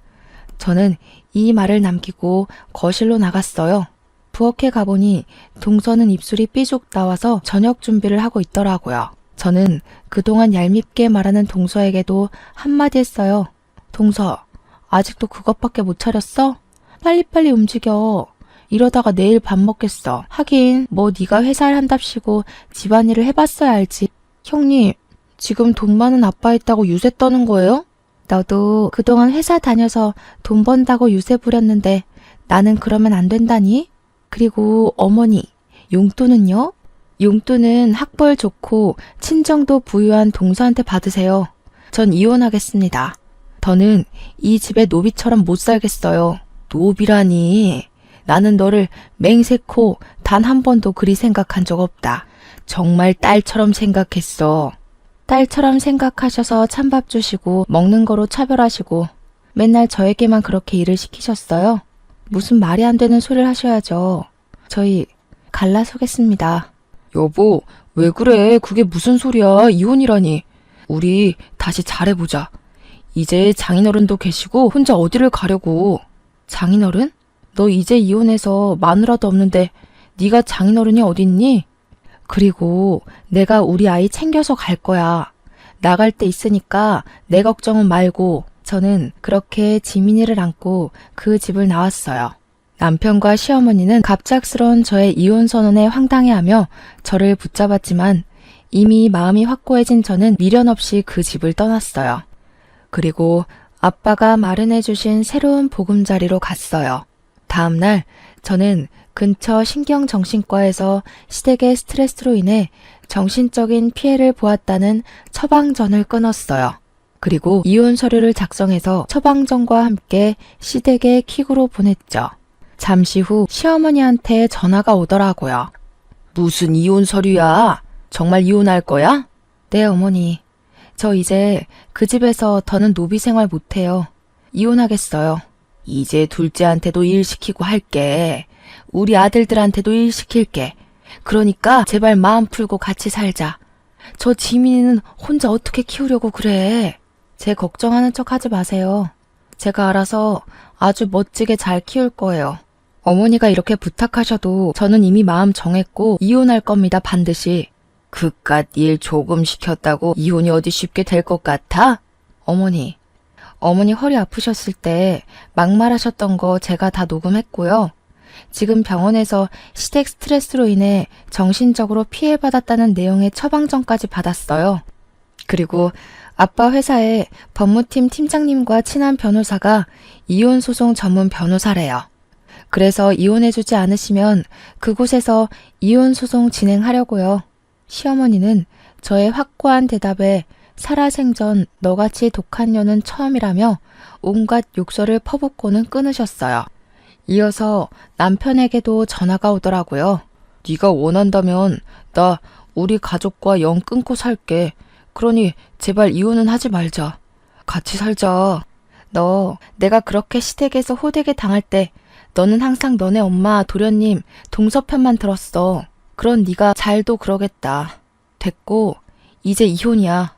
저는 이 말을 남기고 거실로 나갔어요. 부엌에 가보니 동서는 입술이 삐죽 나와서 저녁 준비를 하고 있더라고요. 저는 그동안 얄밉게 말하는 동서에게도 한마디 했어요. 동서, 아직도 그것밖에 못 차렸어? 빨리빨리 움직여. 이러다가 내일 밥 먹겠어. 하긴 뭐 네가 회사를 한답시고 집안일을 해봤어야 알지. 형님, 지금 돈 많은 아빠 있다고 유세 떠는 거예요? 너도 그동안 회사 다녀서 돈 번다고 유세 부렸는데 나는 그러면 안 된다니? 그리고 어머니, 용돈은요? 용돈은 학벌 좋고 친정도 부유한 동서한테 받으세요. 전 이혼하겠습니다. 더는 이 집에 노비처럼 못 살겠어요. 노비라니. 나는 너를 맹세코 단 한 번도 그리 생각한 적 없다. 정말 딸처럼 생각했어. 딸처럼 생각하셔서 찬밥 주시고 먹는 거로 차별하시고 맨날 저에게만 그렇게 일을 시키셨어요. 무슨 말이 안 되는 소리를 하셔야죠. 저희 갈라서겠습니다. 여보, 왜 그래? 그게 무슨 소리야? 이혼이라니. 우리 다시 잘해보자. 이제 장인어른도 계시고 혼자 어디를 가려고. 장인어른? 너 이제 이혼해서 마누라도 없는데 네가 장인어른이 어딨니? 그리고 내가 우리 아이 챙겨서 갈 거야. 나갈 때 있으니까 내 걱정은 말고. 저는 그렇게 지민이를 안고 그 집을 나왔어요. 남편과 시어머니는 갑작스러운 저의 이혼 선언에 황당해하며 저를 붙잡았지만 이미 마음이 확고해진 저는 미련 없이 그 집을 떠났어요. 그리고 아빠가 마련해 주신 새로운 보금자리로 갔어요. 다음 날 저는 근처 신경정신과에서 시댁의 스트레스로 인해 정신적인 피해를 보았다는 처방전을 끊었어요. 그리고 이혼 서류를 작성해서 처방전과 함께 시댁에 킥으로 보냈죠. 잠시 후 시어머니한테 전화가 오더라고요. 무슨 이혼 서류야? 정말 이혼할 거야? 네, 어머니. 저 이제 그 집에서 더는 노비 생활 못해요. 이혼하겠어요. 이제 둘째한테도 일 시키고 할게. 우리 아들들한테도 일 시킬게. 그러니까 제발 마음 풀고 같이 살자. 저 지민이는 혼자 어떻게 키우려고 그래. 제 걱정하는 척 하지 마세요. 제가 알아서 아주 멋지게 잘 키울 거예요. 어머니가 이렇게 부탁하셔도 저는 이미 마음 정했고 이혼할 겁니다, 반드시. 그깟 일 조금 시켰다고 이혼이 어디 쉽게 될 것 같아? 어머니 허리 아프셨을 때 막말하셨던 거 제가 다 녹음했고요. 지금 병원에서 시댁 스트레스로 인해 정신적으로 피해받았다는 내용의 처방전까지 받았어요. 그리고 아빠 회사의 법무팀 팀장님과 친한 변호사가 이혼소송 전문 변호사래요. 그래서 이혼해주지 않으시면 그곳에서 이혼소송 진행하려고요. 시어머니는 저의 확고한 대답에 살아생전 너같이 독한 년은 처음이라며 온갖 욕설을 퍼붓고는 끊으셨어요. 이어서 남편에게도 전화가 오더라고요. 네가 원한다면 나 우리 가족과 영 끊고 살게. 그러니 제발 이혼은 하지 말자. 같이 살자. 너 내가 그렇게 시댁에서 호되게 당할 때 너는 항상 너네 엄마 도련님 동서 편만 들었어. 그런 네가 잘도 그러겠다. 됐고 이제 이혼이야.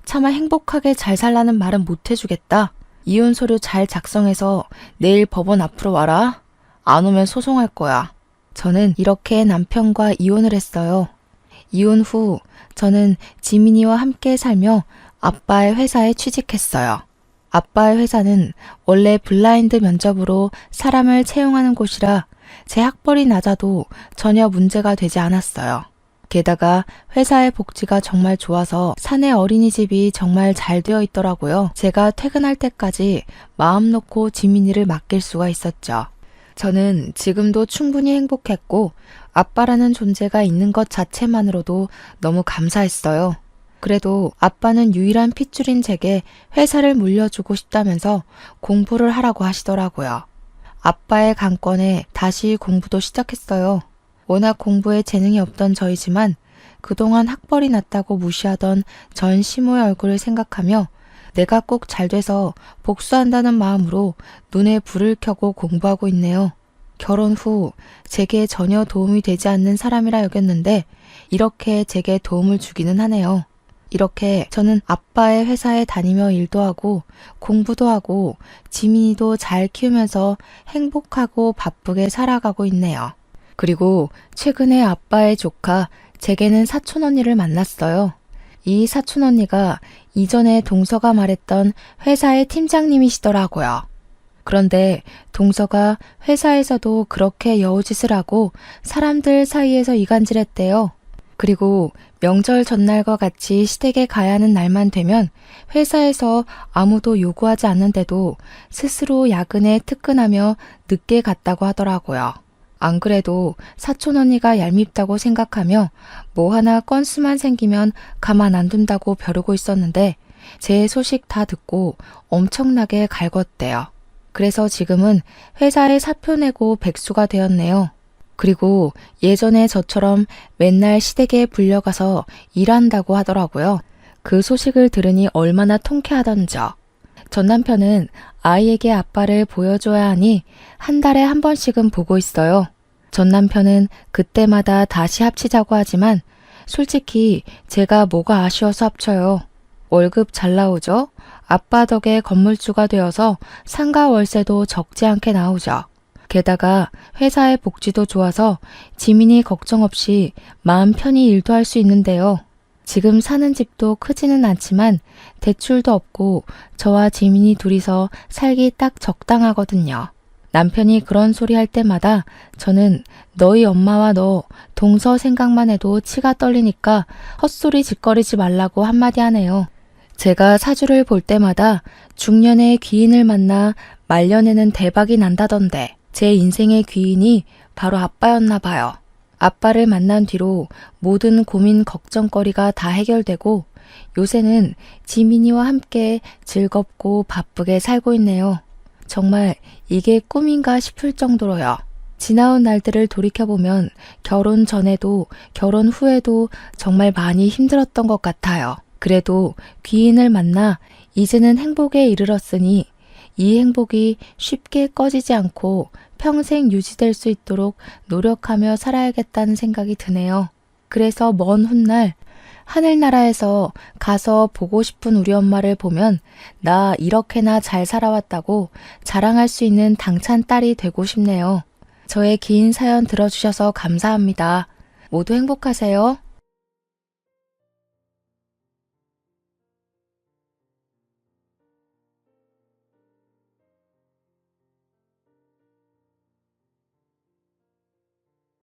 차마 행복하게 잘 살라는 말은 못 해주겠다. 이혼 서류 잘 작성해서 내일 법원 앞으로 와라. 안 오면 소송할 거야. 저는 이렇게 남편과 이혼을 했어요. 이혼 후 저는 지민이와 함께 살며 아빠의 회사에 취직했어요. 아빠의 회사는 원래 블라인드 면접으로 사람을 채용하는 곳이라 제 학벌이 낮아도 전혀 문제가 되지 않았어요. 게다가 회사의 복지가 정말 좋아서 사내 어린이집이 정말 잘 되어 있더라고요. 제가 퇴근할 때까지 마음 놓고 지민이를 맡길 수가 있었죠. 저는 지금도 충분히 행복했고 아빠라는 존재가 있는 것 자체만으로도 너무 감사했어요. 그래도 아빠는 유일한 핏줄인 제게 회사를 물려주고 싶다면서 공부를 하라고 하시더라고요. 아빠의 강권에 다시 공부도 시작했어요. 워낙 공부에 재능이 없던 저이지만 그동안 학벌이 낮다고 무시하던 전 시모의 얼굴을 생각하며 내가 꼭 잘 돼서 복수한다는 마음으로 눈에 불을 켜고 공부하고 있네요. 결혼 후 제게 전혀 도움이 되지 않는 사람이라 여겼는데 이렇게 제게 도움을 주기는 하네요. 이렇게 저는 아빠의 회사에 다니며 일도 하고 공부도 하고 지민이도 잘 키우면서 행복하고 바쁘게 살아가고 있네요. 그리고 최근에 아빠의 조카 제게는 사촌 언니를 만났어요. 이 사촌 언니가 이전에 동서가 말했던 회사의 팀장님이시더라고요. 그런데 동서가 회사에서도 그렇게 여우짓을 하고 사람들 사이에서 이간질했대요. 그리고 명절 전날과 같이 시댁에 가야 하는 날만 되면 회사에서 아무도 요구하지 않는데도 스스로 야근에 특근하며 늦게 갔다고 하더라고요. 안 그래도 사촌 언니가 얄밉다고 생각하며 뭐 하나 건수만 생기면 가만 안 둔다고 벼르고 있었는데 제 소식 다 듣고 엄청나게 갈궜대요. 그래서 지금은 회사에 사표 내고 백수가 되었네요. 그리고 예전에 저처럼 맨날 시댁에 불려가서 일한다고 하더라고요. 그 소식을 들으니 얼마나 통쾌하던져. 전 남편은 아이에게 아빠를 보여줘야 하니 한 달에 한 번씩은 보고 있어요. 전 남편은 그때마다 다시 합치자고 하지만 솔직히 제가 뭐가 아쉬워서 합쳐요. 월급 잘 나오죠? 아빠 덕에 건물주가 되어서 상가 월세도 적지 않게 나오죠. 게다가 회사의 복지도 좋아서 지민이 걱정 없이 마음 편히 일도 할 수 있는데요. 지금 사는 집도 크지는 않지만 대출도 없고 저와 지민이 둘이서 살기 딱 적당하거든요. 남편이 그런 소리 할 때마다 저는 너희 엄마와 너 동서 생각만 해도 치가 떨리니까 헛소리 짓거리지 말라고 한마디 하네요. 제가 사주를 볼 때마다 중년의 귀인을 만나 말년에는 대박이 난다던데 제 인생의 귀인이 바로 아빠였나 봐요. 아빠를 만난 뒤로 모든 고민 걱정거리가 다 해결되고 요새는 지민이와 함께 즐겁고 바쁘게 살고 있네요. 정말 이게 꿈인가 싶을 정도로요. 지나온 날들을 돌이켜보면 결혼 전에도 결혼 후에도 정말 많이 힘들었던 것 같아요. 그래도 귀인을 만나 이제는 행복에 이르렀으니 이 행복이 쉽게 꺼지지 않고 평생 유지될 수 있도록 노력하며 살아야겠다는 생각이 드네요. 그래서 먼 훗날 하늘나라에서 가서 보고 싶은 우리 엄마를 보면 나 이렇게나 잘 살아왔다고 자랑할 수 있는 당찬 딸이 되고 싶네요. 저의 긴 사연 들어주셔서 감사합니다. 모두 행복하세요.